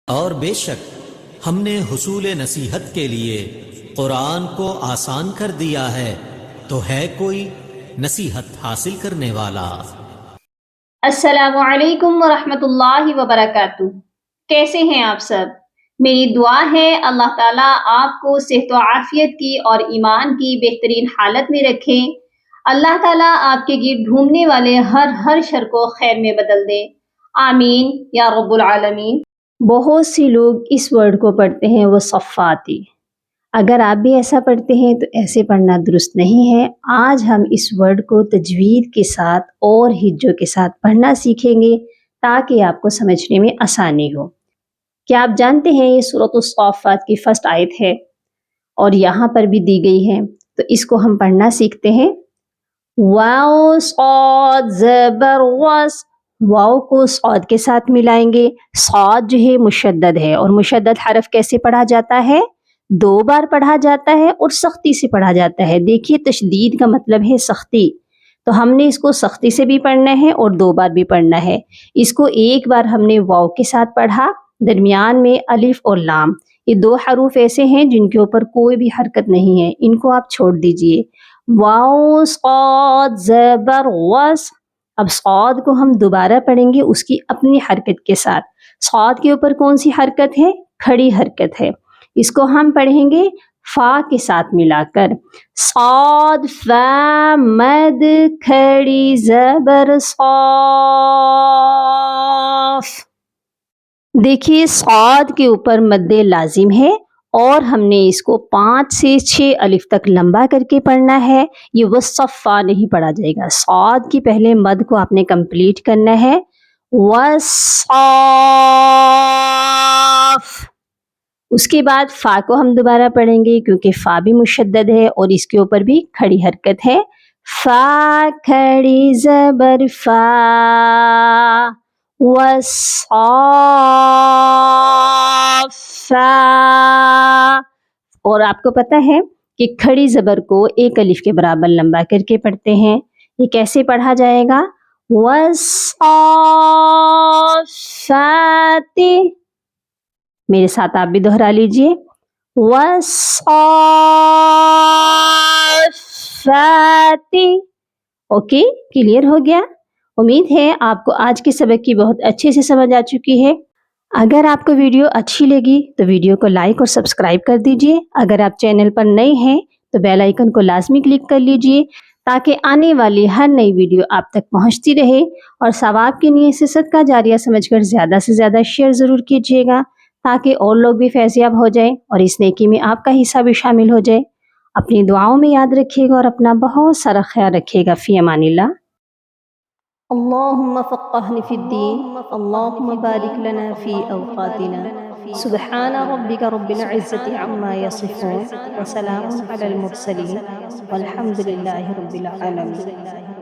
اور بے شک ہم نے حصول نصیحت کے لیے قرآن کو آسان کر دیا ہے، تو ہے کوئی نصیحت حاصل کرنے والا؟ السلام علیکم ورحمۃ اللہ وبرکاتہ۔ کیسے ہیں آپ سب؟ میری دعا ہے اللہ تعالیٰ آپ کو صحت و عافیت کی اور ایمان کی بہترین حالت میں رکھیں۔ اللہ تعالیٰ آپ کے گرد گھومنے والے ہر شر کو خیر میں بدل دے، آمین یا رب العالمین۔ بہت سے لوگ اس ورڈ کو پڑھتے ہیں وہ صفاتی۔ اگر آپ بھی ایسا پڑھتے ہیں تو ایسے پڑھنا درست نہیں ہے۔ آج ہم اس ورڈ کو تجوید کے ساتھ اور ہجوں کے ساتھ پڑھنا سیکھیں گے تاکہ آپ کو سمجھنے میں آسانی ہو۔ کیا آپ جانتے ہیں یہ سورۃ الصافات کی فرسٹ آیت ہے اور یہاں پر بھی دی گئی ہے، تو اس کو ہم پڑھنا سیکھتے ہیں۔ واو صاد زبر وس، واو کو صاد کے ساتھ ملائیں گے۔ صاد جو ہے مشدد ہے، اور مشدد حرف کیسے پڑھا جاتا ہے؟ 2 بار پڑھا جاتا ہے اور سختی سے پڑھا جاتا ہے۔ دیکھیے تشدید کا مطلب ہے سختی، تو ہم نے اس کو سختی سے بھی پڑھنا ہے اور 2 بار بھی پڑھنا ہے۔ اس کو ایک بار ہم نے واو کے ساتھ پڑھا، درمیان میں الف اور لام، یہ 2 حروف ایسے ہیں جن کے اوپر کوئی بھی حرکت نہیں ہے، ان کو آپ چھوڑ دیجئے۔ واو صاد زبر وس، اب صاد کو ہم دوبارہ پڑھیں گے اس کی اپنی حرکت کے ساتھ۔ صاد کے اوپر کون سی حرکت ہے؟ کھڑی حرکت ہے۔ اس کو ہم پڑھیں گے فا کے ساتھ ملا کر، صاد فا مد کھڑی زبر صاف۔ دیکھیے صاد کے اوپر مد لازم ہے اور ہم نے اس کو 5 سے 6 الف تک لمبا کر کے پڑھنا ہے۔ یہ وصفا نہیں پڑھا جائے گا، صاد کی پہلے مد کو آپ نے کمپلیٹ کرنا ہے، وصاف۔ اس کے بعد فا کو ہم دوبارہ پڑھیں گے کیونکہ فا بھی مشدد ہے اور اس کے اوپر بھی کھڑی حرکت ہے، فا کھڑی زبر فا، وصاف فا۔ اور آپ کو پتہ ہے کہ کھڑی زبر کو 1 الف کے برابر لمبا کر کے پڑھتے ہیں۔ یہ کیسے پڑھا جائے گا؟ وصافات، میرے ساتھ آپ بھی دہرا لیجئے، وصافات۔ اوکے، کلیئر ہو گیا؟ امید ہے آپ کو آج کے سبق کی بہت اچھے سے سمجھ آ چکی ہے۔ اگر آپ کو ویڈیو اچھی لگی تو ویڈیو کو لائک اور سبسکرائب کر دیجئے۔ اگر آپ چینل پر نئے ہیں تو بیل آئیکن کو لازمی کلک کر لیجئے تاکہ آنے والی ہر نئی ویڈیو آپ تک پہنچتی رہے، اور ثواب کی نیت سے صدقہ جاریہ سمجھ کر زیادہ سے زیادہ شیئر ضرور کیجئے گا تاکہ اور لوگ بھی فیض یاب ہو جائیں اور اس نیکی میں آپ کا حصہ بھی شامل ہو جائے۔ اپنی دعاؤں میں یاد رکھیے گا اور اپنا بہت سارا خیال رکھیے گا۔ فی امان اللہ۔ اللہم فقہنا فی الدین، اللہم بارک لنا فی اوقاتنا، سبحان ربک رب العزت عما یصفون، وسلام علی المرسلین، والحمد للہ رب العالمین۔